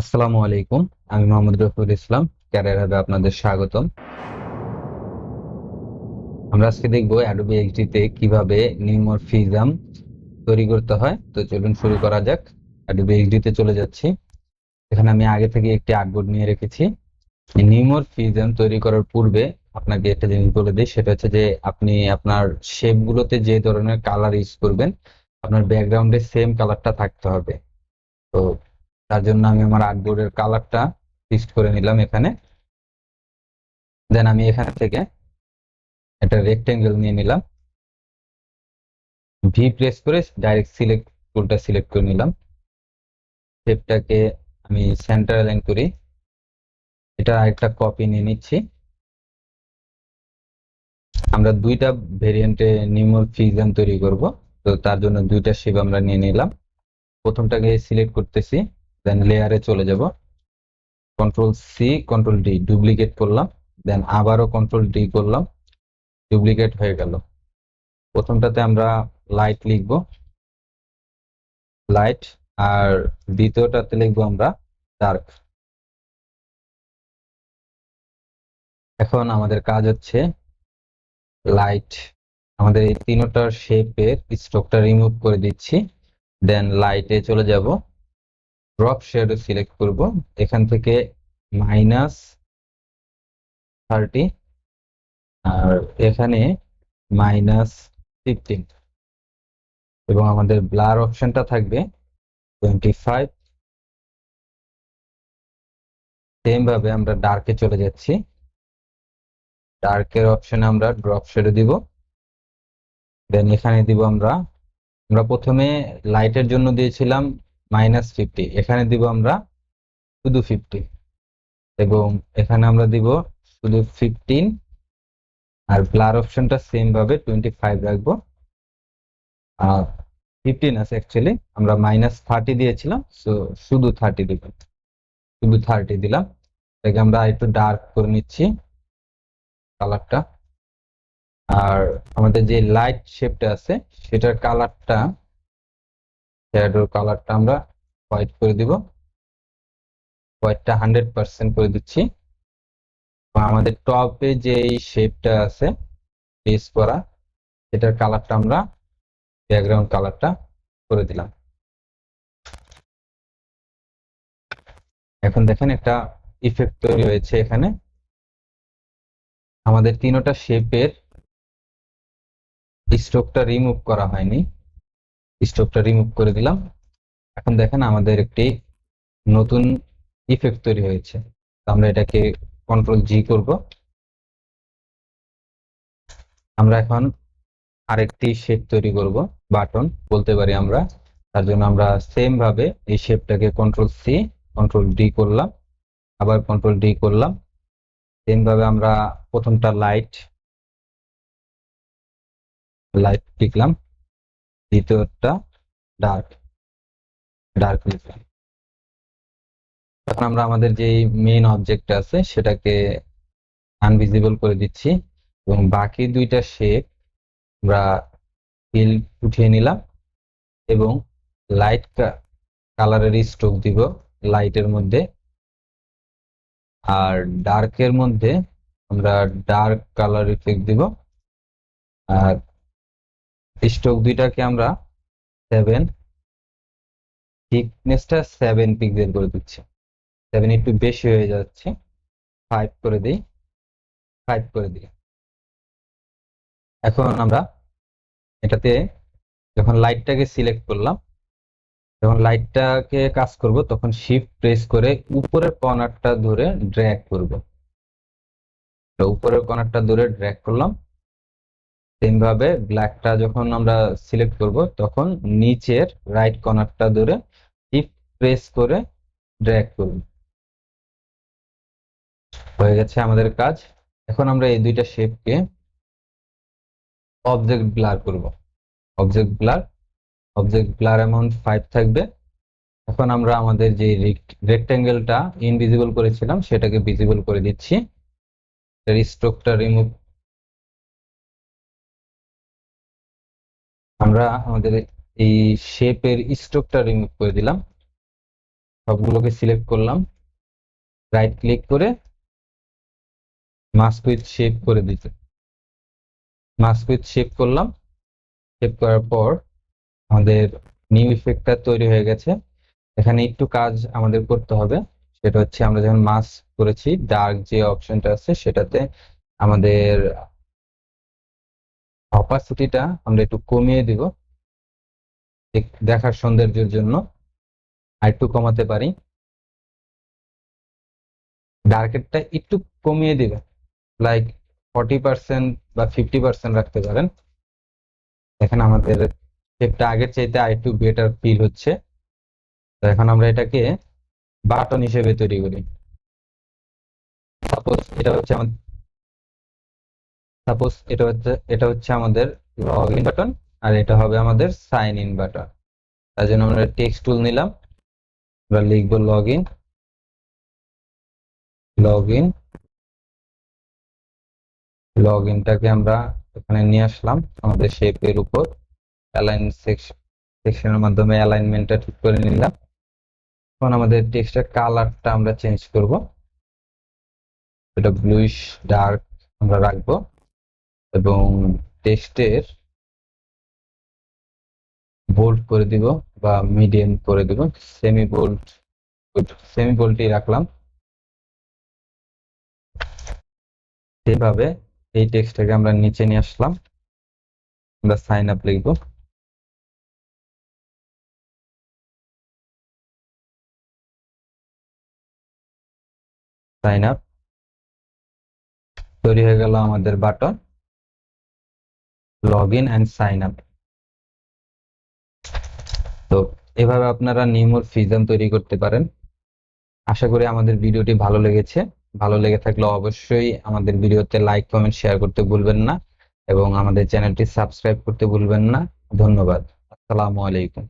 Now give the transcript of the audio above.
আসসালামু আলাইকুম। আমি মোহাম্মদ রফিকুল ইসলাম। ক্যারিয়ার হাবে আপনাদের স্বাগতম। আমরা আজকে দেখবো অ্যাডোবি এক্সডি তে কিভাবে নিউমরফিজম তৈরি করতে হয়। তো চলুন শুরু করা যাক। অ্যাডোবি এক্সডি তে চলে যাচ্ছি। এখানে আমি আগে থেকে একটি আর্টবোর্ড নিয়ে রেখেছি। নিউমরফিজম তৈরি করার পূর্বে আপনাকে একটা জিনিস বলে দিই, সেটা হচ্ছে যে আপনি আপনার শেপ গুলোতে যে ধরনের কালার ইউজ করবেন, আপনার ব্যাকগ্রাউন্ডে সেম কালারটা থাকতে হবে। তো তার জন্য আমি আমার আর্টবোর্ডের কালারটা ফিক্সড করে নিলাম এখানে। দেন আমি এখান থেকে একটা রেক্টেঙ্গেল নিয়ে নিলাম, ভি প্রেস করে ডাইরেক্ট সিলেক্ট টুলটা সিলেক্ট করে নিলাম। শেপটাকে আমি সেন্টার অ্যালাইন করি। এটা আরেকটা কপি নিয়ে নিচ্ছি। আমরা দুইটা ভেরিয়েন্টে নিউমরফিজম তৈরি করব, তো তার জন্য দুইটা শেপ আমরা নিয়ে নিলাম। প্রথমটাকে সিলেক্ট করতেছি, দেন লেয়ারে চলে যাব, control C control D duplicate করলাম, দেন আবারও কন্ট্রোল ডি করলাম, ডুপ্লিকেট হয়ে গেল। প্রথমটাতে আমরা লাইট লিখব, লাইট, আর দ্বিতীয়টাতে লিখবো আমরা ডার্ক। এখন আমাদের কাজ হচ্ছে লাইট, আমাদের এই তিনটার শেপের স্ট্রোকটা রিমুভ করে দিচ্ছি। দেন লাইটে চলে যাব, ড্রপ শ্যাডো সিলেক্ট করব, এখান থেকে -30 আর এখানে -15, এবং আমাদের ব্লার অপশনটা থাকবে 25। সেম ভাবে আমরা ডার্কে চলে যাচ্ছি, ডার্কের অপশনে আমরা ড্রপ শ্যাডো দিব। দেন এখানে দিব আমরা আমরা প্রথমে লাইটের জন্য দিয়েছিলাম -50, এখানে দিব আমরা শুধু 50, এবং এখানে আমরা দিব শুধু 15, আর ব্লার অপশনটা সেম ভাবে 25 রাখবো। আর 15 আছে অ্যাকচুয়ালি, আমরা -30 দিয়েছিলাম, সো শুধু 30 দিব, শুধু 30 দিলাম। এটাকে আমরা একটু ডার্ক করে নিচ্ছি কালারটা। আর আমাদের যে লাইট শেপটা আছে সেটার কালারটা, শ্যাডোর কালারটা আমরা হোয়াইট করে দিব, হোয়াইটটা 100% করে দিচ্ছি। আমাদের টপে যে শেপটা আছে পেস্ট করা, এটার কালারটা আমরা ব্যাকগ্রাউন্ড কালারটা করে দিলাম। এখন দেখেন একটা ইফেক্ট তৈরি হয়েছে এখানে। আমাদের তিনটা শেপের স্ট্রোকটা রিমুভ করা হয়নি, স্ট্রোকটা রিমুভ করে দিলাম। এখন দেখেন আমাদের একটি নতুন ইফেক্ট তৈরি হয়েছে। আমরা এটাকে কন্ট্রোল জি করব। আমরা এখন আরেকটি শেপ তৈরি করব, বাটন বলতে পারি আমরা। তার জন্য আমরা সেম ভাবে এই শেপটাকে কন্ট্রোল সি কন্ট্রোল ডি করলাম, আবার কন্ট্রোল ডি করলাম। সেম ভাবে আমরা প্রথমটা লাইট লাইট লিখলাম, দ্বিতীয়টা ডার্ক ডার্ক লিখলাম। এখন আমরা আমাদের যে মেইন অবজেক্ট আছে সেটাকে আনভিজিবল করে দিচ্ছি, এবং বাকি দুইটা শেপ আমরা ফিল উঠিয়ে নিলাম, এবং লাইট কালারের স্ট্রোক দিব লাইটের মধ্যে, আর ডার্কের মধ্যে আমরা ডার্ক কালার ইফেক্ট দিব। আর স্ট্রোক দুইটাকে আমরা 7, থিকনেসটা 7 পিক্সেল করে দিচ্ছি। 7 একটু বেশি হয়ে যাচ্ছে, 5 করে দিই, 5 করে দিই। এখন আমরা এটাতে যখন লাইটটাকে সিলেক্ট করলাম, যখন লাইটটাকে কাজ করব তখন শিফট প্রেস করে উপরের কর্নারটা ধরে ড্র্যাগ করব। উপরের কর্নারটা ধরে ড্র্যাগ করলাম। সেম ভাবে ব্ল্যাকটা যখন আমরা সিলেক্ট করব তখন নিচের রাইট কর্নারটা ধরে শিফট প্রেস করে ড্র্যাগ করব। হয়ে গেছে আমাদের কাজ। এখন আমরা এই দুইটা শেপকে অবজেক্ট ব্লার করব। Object blur, object blur amount 5 থাকবে। এখন আমরা আমাদের যে রেক্টেঙ্গেলটা ইনভিজিবল করেছিলাম সেটাকে ভিজিবল করে দিচ্ছি। এর স্ট্রোকটা রিমুভ, আমরা আমাদের এই শেপের স্ট্রোকটা রিমুভ করে দিলাম। সবগুলোকে সিলেক্ট করলাম, রাইট ক্লিক করে মাস্ক উইথ শেপ করে দিতে, মাস্ক উইথ শেপ করলাম। শেপ করার পর আমাদের নিউ ইফেক্টটা তৈরি হয়ে গেছে। এখানে একটু কাজ আমাদের করতে হবে, সেটা হচ্ছে আমরা যখন মাস্ক করেছি ডার্ক যে অপশনটা আছে সেটাতে আমাদের অপাসিটিটা আমরা একটু কমিয়ে দিব দেখার সৌন্দর্যের জন্য, আর একটু কমাতে পারি। ডার্কেরটা একটু কমিয়ে দিবে, লাইক 40% বা 50% রাখতে পারেন। এখন আমাদের শেপটা আগের চাইতে আর একটু বেটার ফিল হচ্ছে। তো এখন আমরা এটাকে বাটন হিসেবে তৈরি করি। সাপোজ এটা হচ্ছে আমাদের সাপোজ এটা হচ্ছে আমাদের লগ ইন বাটন, আর এটা হবে আমাদের সাইন ইন বাটন। তার জন্য আমরা টেক্সট টুল নিলাম, আমরা লিখবো লগ ইন, লগ ইন। লগ ইনটাকে আমরা এখানে নিয়ে আসলাম আমাদের শেপের উপর, অ্যালাইন সেকশনের মাধ্যমে অ্যালাইনমেন্টটা ঠিক করে নিলাম। এখন আমাদের টেক্সটের কালারটা আমরা চেঞ্জ করব, এটা ব্লুইশ ডার্ক আমরা রাখবো, এবং টেক্সটের বোল্ড করে দিব বা মিডিয়াম করে দিব, সেমি বোল্ড, সেমি বোল্ডই রাখলাম। এইভাবে এই টেক্সটটাকে আমরা নিচে নিয়ে আসলাম, আমরা সাইন আপ লিখবো, সাইন আপ। তৈরি হয়ে গেল আমাদের button log in and sign up. তো এভাবে আপনারা নিউমরফিজম তৈরি করতে পারেন। আশা করি আমাদের ভিডিওটি ভালো লেগেছে। ভালো লেগে থাকলে অবশ্যই আমাদের ভিডিওতে লাইক কমেন্ট শেয়ার করতে ভুলবেন না, এবং আমাদের চ্যানেলটি সাবস্ক্রাইব করতে ভুলবেন না। ধন্যবাদ। আসসালামু আলাইকুম।